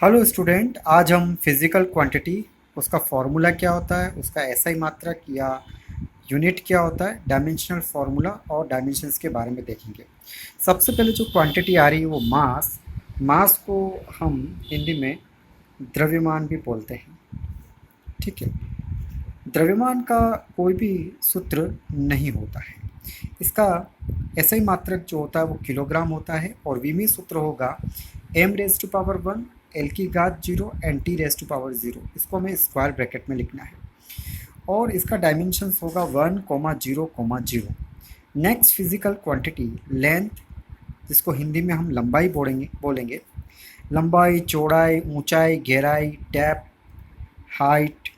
Hello student, आज हम physical quantity, उसका फॉर्मूला क्या होता है, उसका एसआई मात्रक या यूनिट क्या होता है, डायमेंशनल फार्मूला और डायमेंशंस के बारे में देखेंगे। सबसे पहले जो क्वांटिटी आ रही है वो मास। मास को हम हिंदी में द्रव्यमान भी बोलते हैं। ठीक है। द्रव्यमान का कोई भी सूत्र नहीं होता है। इसका एसआई मात्रक जो होता है वो किलोग्राम होता है और विमीय सूत्र होगा m⁻1 l की घात 0 एंड t⁻0। इसको हमें स्क्वायर ब्रैकेट में लिखना है और इसका डायमेंशंस होगा 1,0,0। नेक्स्ट फिजिकल क्वांटिटी लेंथ, जिसको हिंदी में हम लंबाई बोलेंगे। लंबाई, चौड़ाई, ऊंचाई, गहराई, डेप्थ, हाइट,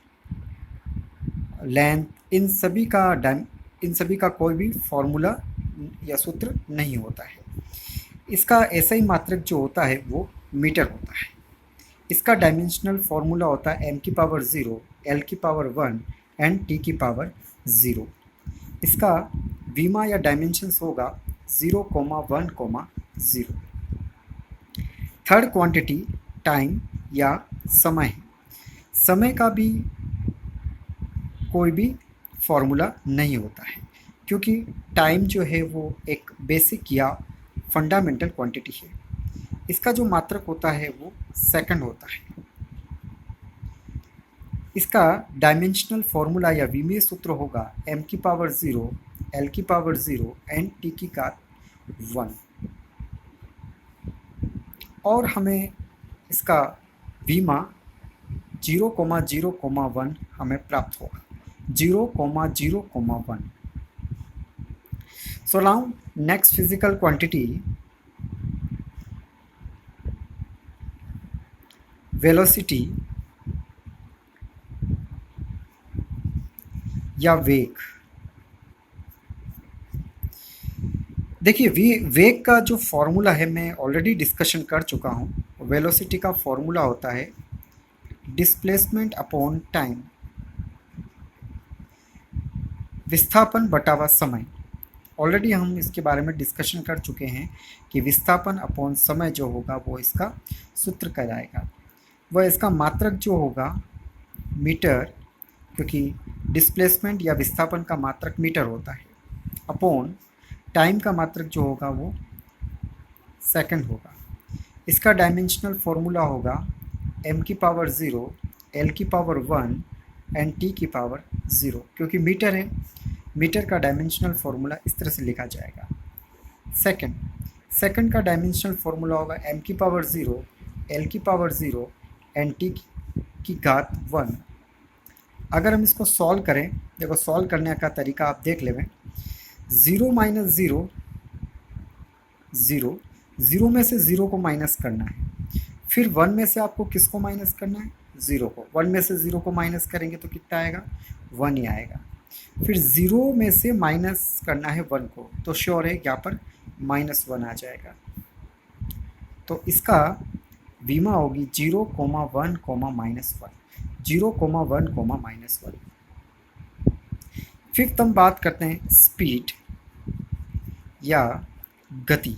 लेंथ, इन सभी का कोई भी फॉर्मूला या सूत्र नहीं होता है। इसका एसआई मात्रक जो होता है वो मीटर होता है। इसका डायमेंशनल फॉर्मूला होता है m⁻0 l⁻1 एंड t⁻0। इसका वीमा या डायमेंशंस होगा 0,1,0। थर्ड क्वांटिटी टाइम या समय है। समय का भी कोई भी फॉर्मूला नहीं होता है, क्योंकि टाइम जो है वो एक बेसिक या फंडामेंटल क्वांटिटी है। इसका जो मात्रक होता है वो सेकंड होता है। इसका डायमेंशनल फॉर्मूला या विमीय सूत्र होगा m⁻0 l⁻0 एंड t⁻1। और हमें इसका वीमा 0,0,1 हमें प्राप्त होगा। 0,0,1। So now next physical quantity velocity या वेग। देखिए, वेग का जो फॉर्मूला है मैं ऑलरेडी डिस्कशन कर चुका हूँ। वेलोसिटी का फॉर्मूला होता है डिस्प्लेसमेंट अपॉन टाइम, विस्थापन बटावा समय। ऑलरेडी हम इसके बारे में डिस्कशन कर चुके हैं कि विस्थापन अपॉन समय जो होगा वो इसका सूत्र कहलाएगा। वह इसका मात्रक जो होगा मीटर, क्योंकि डिस्प्लेसमेंट या विस्थापन का मात्रक मीटर होता है, अपॉन टाइम का मात्रक जो होगा वो सेकंड होगा। इसका डायमेंशनल फॉर्मूला होगा m⁻0 l⁻1 एंड t⁻0। क्योंकि मीटर है, मीटर का डायमेंशनल फॉर्मूला इस तरह से लिखा जाएगा। सेकंड का डायमेंशनल फॉर्मूला होगा m⁻0 l⁻0 एंड t⁻1। अगर हम इसको सॉल्व करें, देखो सॉल्व करने का तरीका आप देख लें। 0 - 0 0, 0 में से 0 को माइनस करना है। फिर 1 में से आपको किसको माइनस करना है? 0 को। 1 में से 0 को माइनस करेंगे तो कितना आएगा? 1 ही आएगा। फिर 0 में से माइनस करना है 1 को, तो श्योर है यहाँ पर -1 आ जाएगा। तो इसका वीमा होगी 0,1, -1। 0,1, -1। फिफ्थ हम बात करते हैं स्पीड या गति।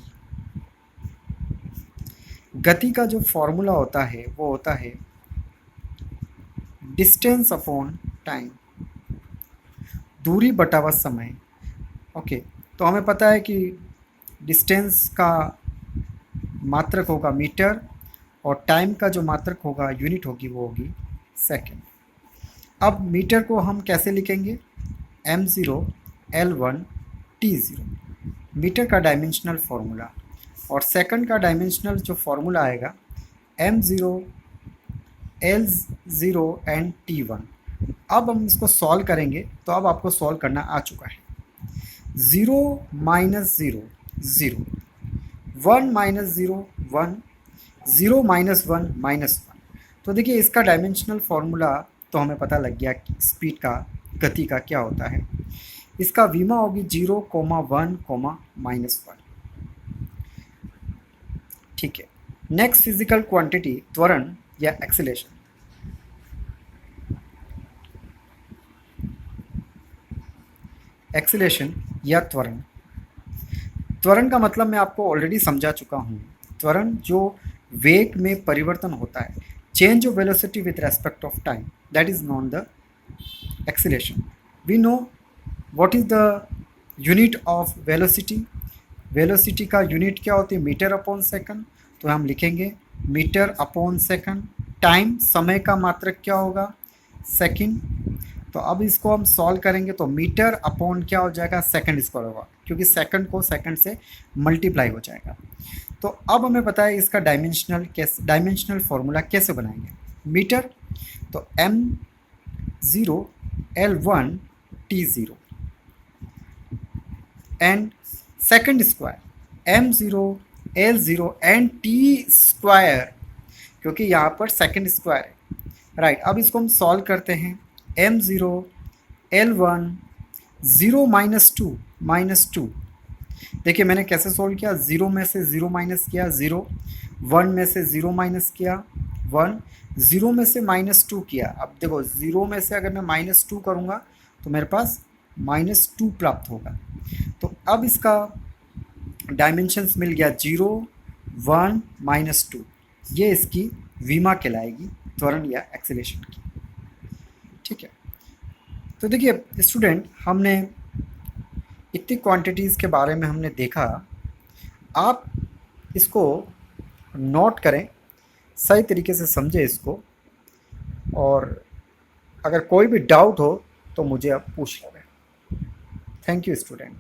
गति का जो फॉर्मूला होता है वो होता है डिस्टेंस अपॉन टाइम, दूरी बटावा समय। ओके, तो हमें पता है कि डिस्टेंस का मात्रक होगा मीटर और टाइम का जो मात्रक होगा, यूनिट होगी, वो होगी सेकंड। अब मीटर को हम कैसे लिखेंगे? m0 l1 t0, मीटर का डायमेंशनल फॉर्मूला। और सेकंड का डायमेंशनल जो फॉर्मूला आएगा m0 l0 एंड t1। अब हम इसको सॉल्व करेंगे, तो अब आपको सॉल्व करना आ चुका है। 0 - 0 0, 1 - 0 1, 0 - 1 -1। तो देखिए, इसका डायमेंशनल फॉर्मूला तो हमें पता लग गया कि स्पीड का, गति का क्या होता है। इसका वीमा होगी 0,1, -1। ठीक है। नेक्स्ट फिजिकल क्वांटिटी त्वरण या एक्सेलेरेशन। एक्सेलेरेशन या त्वरण। त्वरण का मतलब मैं आपको ऑलरेडी समझा चुका हूँ। त्वरण जो वेग में परिवर्तन होता है, change of velocity with respect of time, that is known the acceleration. We know what is the unit of velocity. Velocity का यूनिट क्या होती है, मीटर अपॉन सेकंड, तो हम लिखेंगे मीटर अपॉन सेकंड। टाइम, समय का मात्रक क्या होगा, सेकंड। तो अब इसको हम सॉल्व करेंगे तो मीटर अपॉन क्या हो जाएगा, सेकंड स्क्वायर होगा, क्योंकि सेकंड को सेकंड से मल्टीप्लाई हो जाएगा। तो अब हमें पता है इसका डायमेंशनल फॉर्मूला कैसे बनाएंगे। मीटर तो m0 L1 T0 and second square m0 L0 and T square, क्योंकि यहाँ पर सेकंड स्क्वायर है, राइट। अब इसको हम सॉल्व करते हैं। m0 L1 0 -2 देखिए मैंने कैसे सोल्व किया, 0 में से 0 माइनस किया 0, 1 में से 0 माइनस किया 1, 0 में से -2 किया। अब देखो 0 में से अगर मैं -2 करूँगा तो मेरे पास -2 प्राप्त होगा। तो अब इसका डायमेंशंस मिल गया 0 1 -2, ये इसकी विमा कहलाएगी, त्वरण या एक्सेलरेशन की। ठीक है, तो देखिए स्टूडेंट, हमने इतनी क्वांटिटीज़ के बारे में हमने देखा। आप इसको नोट करें, सही तरीके से समझें इसको, और अगर कोई भी डाउट हो तो मुझे आप पूछ लें। Thank you student.